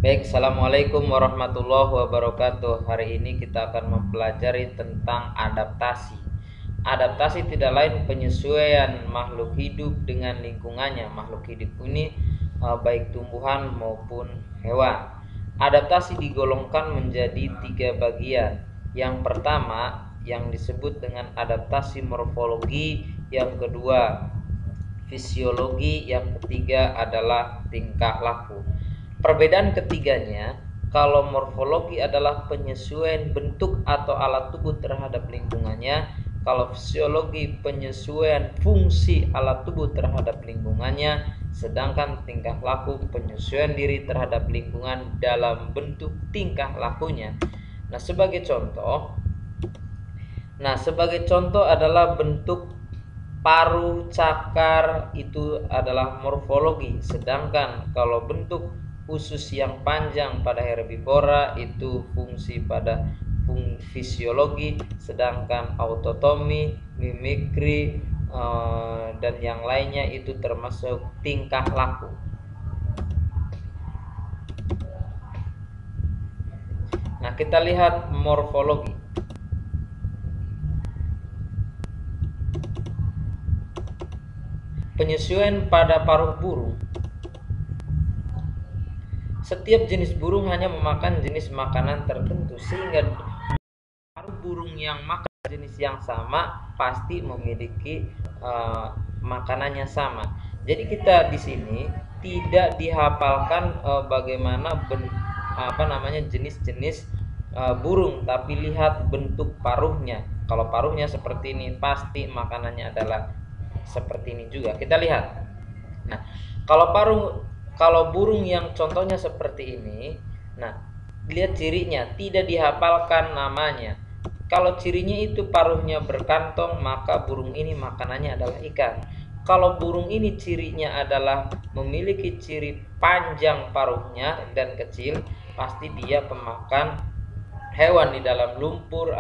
Baik, assalamualaikum warahmatullahi wabarakatuh. Hari ini kita akan mempelajari tentang adaptasi. Adaptasi tidak lain penyesuaian makhluk hidup dengan lingkungannya. Makhluk hidup ini baik tumbuhan maupun hewan. Adaptasi digolongkan menjadi 3 bagian. Yang pertama yang disebut dengan adaptasi morfologi, yang kedua fisiologi, yang ketiga adalah tingkah laku. Perbedaan ketiganya, kalau morfologi adalah penyesuaian bentuk atau alat tubuh terhadap lingkungannya, kalau fisiologi penyesuaian fungsi alat tubuh terhadap lingkungannya, sedangkan tingkah laku penyesuaian diri terhadap lingkungan dalam bentuk tingkah lakunya. Sebagai contoh adalah bentuk paruh cakar, itu adalah morfologi. Sedangkan kalau bentuk usus yang panjang pada herbivora itu fungsi pada fisiologi, sedangkan autotomi, mimikri, dan yang lainnya itu termasuk tingkah laku. Nah, kita lihat morfologi. Penyesuaian pada paruh burung. Setiap jenis burung hanya memakan jenis makanan tertentu, sehingga paruh burung yang makan jenis yang sama pasti memiliki makanannya sama. Jadi kita di sini tidak dihafalkan bagaimana jenis-jenis burung, tapi lihat bentuk paruhnya. Kalau paruhnya seperti ini, pasti makanannya adalah seperti ini juga. Kita lihat. Nah, kalau burung yang contohnya seperti ini, nah, lihat cirinya, tidak dihafalkan namanya. Kalau cirinya itu paruhnya berkantong, maka burung ini makanannya adalah ikan. Kalau burung ini cirinya adalah memiliki ciri panjang paruhnya dan kecil, pasti dia pemakan hewan di dalam lumpur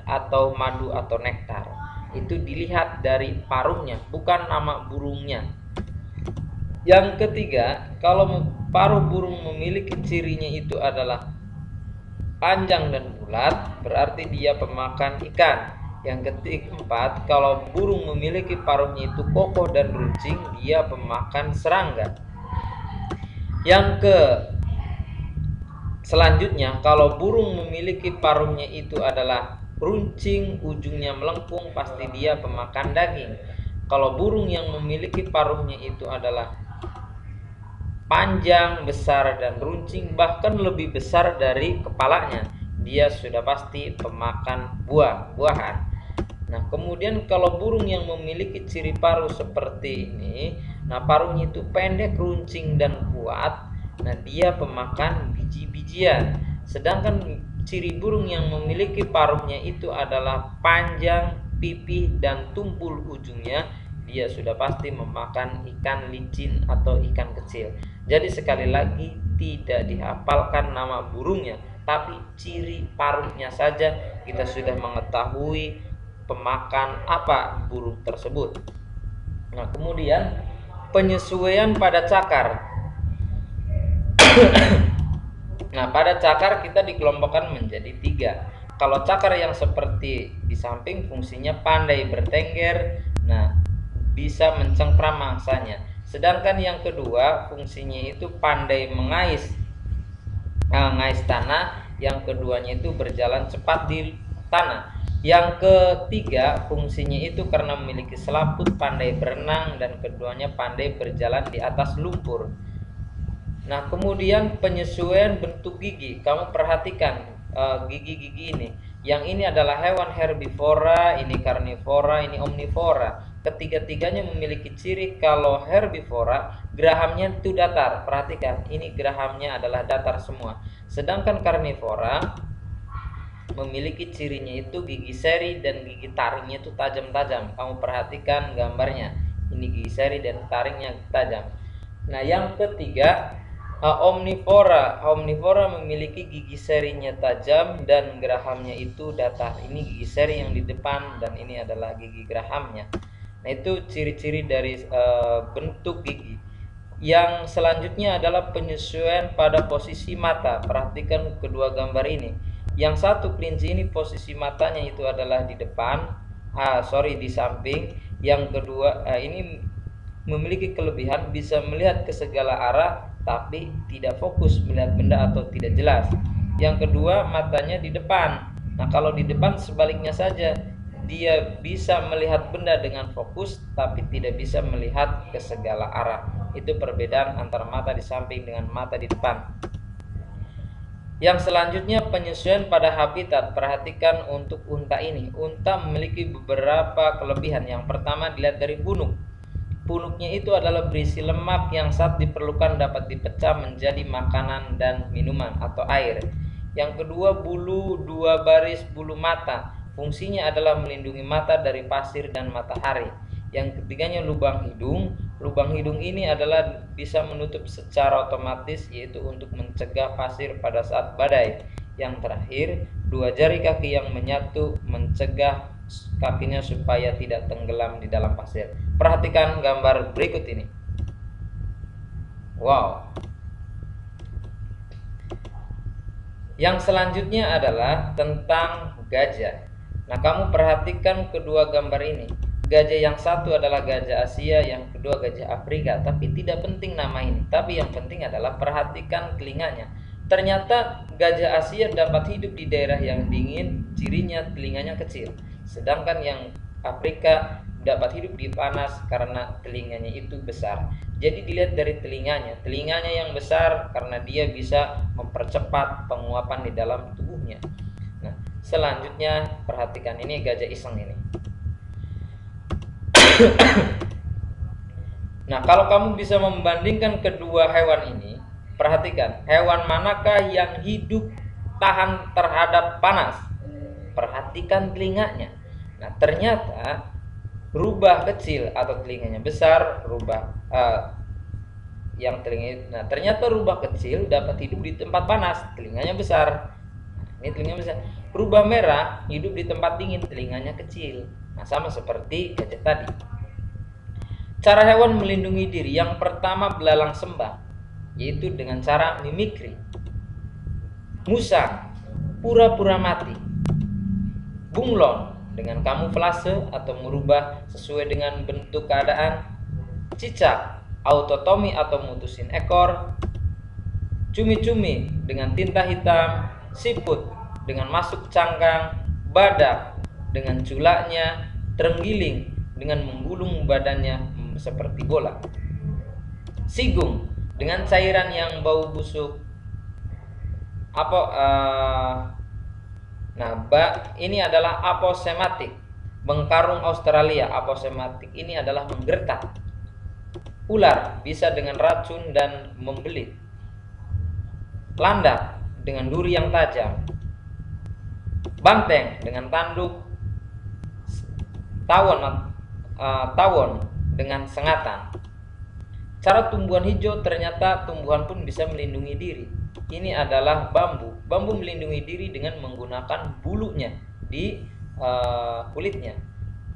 atau madu atau nektar. Itu dilihat dari paruhnya, bukan nama burungnya. Yang ketiga, kalau paruh burung memiliki cirinya itu adalah panjang dan bulat, berarti dia pemakan ikan. Yang keempat, kalau burung memiliki paruhnya itu kokoh dan runcing, dia pemakan serangga. Selanjutnya, kalau burung memiliki paruhnya itu adalah runcing, ujungnya melengkung, pasti dia pemakan daging. Kalau burung yang memiliki paruhnya itu adalah panjang, besar, dan runcing, bahkan lebih besar dari kepalanya, dia sudah pasti pemakan buah-buahan. Nah, kemudian kalau burung yang memiliki ciri paruh seperti ini, nah paruhnya itu pendek, runcing, dan kuat, nah dia pemakan biji-bijian. Sedangkan ciri burung yang memiliki paruhnya itu adalah panjang, pipih, dan tumpul ujungnya, dia sudah pasti memakan ikan licin atau ikan kecil. Jadi sekali lagi, tidak dihafalkan nama burungnya, tapi ciri paruhnya saja kita sudah mengetahui pemakan apa burung tersebut. Nah, kemudian penyesuaian pada cakar. Nah, pada cakar kita dikelompokkan menjadi 3. Kalau cakar yang seperti di samping fungsinya pandai bertengger, nah bisa mencengkram mangsanya. Sedangkan yang kedua fungsinya itu pandai mengais tanah. Yang keduanya itu berjalan cepat di tanah. Yang ketiga fungsinya itu karena memiliki selaput, pandai berenang, dan keduanya pandai berjalan di atas lumpur. Nah, kemudian penyesuaian bentuk gigi. Kamu perhatikan gigi-gigi ini. Yang ini adalah hewan herbivora, ini karnivora, ini omnivora. Ketiga-tiganya memiliki ciri kalau herbivora gerahamnya itu datar. Perhatikan, ini gerahamnya adalah datar semua. Sedangkan karnivora memiliki cirinya itu gigi seri dan gigi taringnya itu tajam-tajam. Kamu perhatikan gambarnya. Ini gigi seri dan taringnya tajam. Nah, yang ketiga omnivora memiliki gigi serinya tajam dan gerahamnya itu datar. Ini gigi seri yang di depan dan ini adalah gigi gerahamnya. Nah, itu ciri-ciri dari bentuk gigi. Yang selanjutnya adalah penyesuaian pada posisi mata. Perhatikan kedua gambar ini. Yang satu kelinci ini posisi matanya itu adalah di depan, di samping. Yang kedua ini memiliki kelebihan bisa melihat ke segala arah tapi tidak fokus melihat benda atau tidak jelas. Yang kedua matanya di depan. Nah, kalau di depan sebaliknya saja, dia bisa melihat benda dengan fokus tapi tidak bisa melihat ke segala arah. Itu perbedaan antara mata di samping dengan mata di depan. Yang selanjutnya penyesuaian pada habitat. Perhatikan untuk unta ini. Unta memiliki beberapa kelebihan. Yang pertama dilihat dari punuk. Punuknya itu adalah berisi lemak yang saat diperlukan dapat dipecah menjadi makanan dan minuman atau air. Yang kedua, bulu dua baris bulu mata. Fungsinya adalah melindungi mata dari pasir dan matahari. Yang ketiganya, lubang hidung. Lubang hidung ini adalah bisa menutup secara otomatis, yaitu untuk mencegah pasir pada saat badai. Yang terakhir, dua jari kaki yang menyatu mencegah kakinya supaya tidak tenggelam di dalam pasir. Perhatikan gambar berikut ini. Wow. Yang selanjutnya adalah tentang gajah. Nah, kamu perhatikan kedua gambar ini. Gajah yang satu adalah gajah Asia, yang kedua gajah Afrika. Tapi tidak penting nama ini. Tapi yang penting adalah perhatikan telinganya. Ternyata gajah Asia dapat hidup di daerah yang dingin, cirinya telinganya kecil. Sedangkan yang Afrika dapat hidup di panas karena telinganya itu besar. Jadi dilihat dari telinganya. Telinganya yang besar karena dia bisa mempercepat penguapan di dalam tubuhnya. Nah, selanjutnya perhatikan ini gajah iseng ini. Nah, kalau kamu bisa membandingkan kedua hewan ini, perhatikan hewan manakah yang hidup tahan terhadap panas. Perhatikan telinganya. Nah, ternyata rubah kecil atau telinganya besar, ternyata rubah kecil dapat hidup di tempat panas, telinganya besar. Nah, ini telinganya besar. Rubah merah hidup di tempat dingin, telinganya kecil. Nah, sama seperti gajah tadi. Cara hewan melindungi diri. Yang pertama, belalang sembah, yaitu dengan cara mimikri. Musang, pura-pura mati. Bunglon, dengan kamuflase atau merubah sesuai dengan bentuk keadaan. Cicak, autotomi atau mutusin ekor. Cumi-cumi dengan tinta hitam. Siput dengan masuk cangkang. Badak dengan culaknya. Terenggiling dengan menggulung badannya seperti bola. Sigung dengan cairan yang bau busuk. Ini adalah aposematik. Bengkarung Australia, aposematik ini adalah menggertak. Ular bisa dengan racun dan membelit. Landak dengan duri yang tajam. Banteng dengan tanduk. Tawon dengan sengatan. Cara tumbuhan hijau, ternyata tumbuhan pun bisa melindungi diri. Ini adalah bambu. Bambu melindungi diri dengan menggunakan bulunya di kulitnya.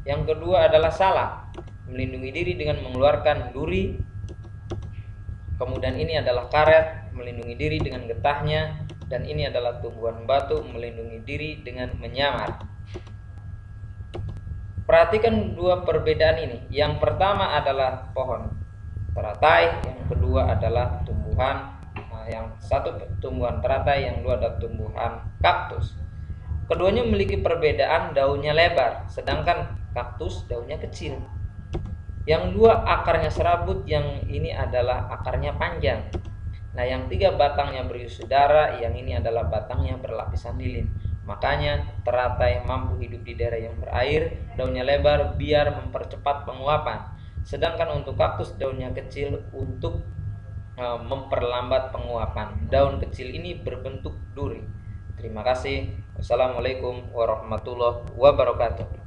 Yang kedua adalah salak, melindungi diri dengan mengeluarkan duri. Kemudian ini adalah karet, melindungi diri dengan getahnya. Dan ini adalah tumbuhan batu, melindungi diri dengan menyamar. Perhatikan dua perbedaan ini. Yang pertama adalah pohon teratai, yang kedua adalah tumbuhan yang satu tumbuhan teratai, yang dua adalah tumbuhan kaktus. Keduanya memiliki perbedaan, daunnya lebar, sedangkan kaktus daunnya kecil. Yang dua akarnya serabut, yang ini adalah akarnya panjang. Nah, yang tiga batangnya berisi udara, yang ini adalah batangnya berlapisan lilin. Makanya teratai mampu hidup di daerah yang berair, daunnya lebar biar mempercepat penguapan. Sedangkan untuk kaktus daunnya kecil untuk memperlambat penguapan. Daun kecil ini berbentuk duri. Terima kasih. Wassalamualaikum warahmatullahi wabarakatuh.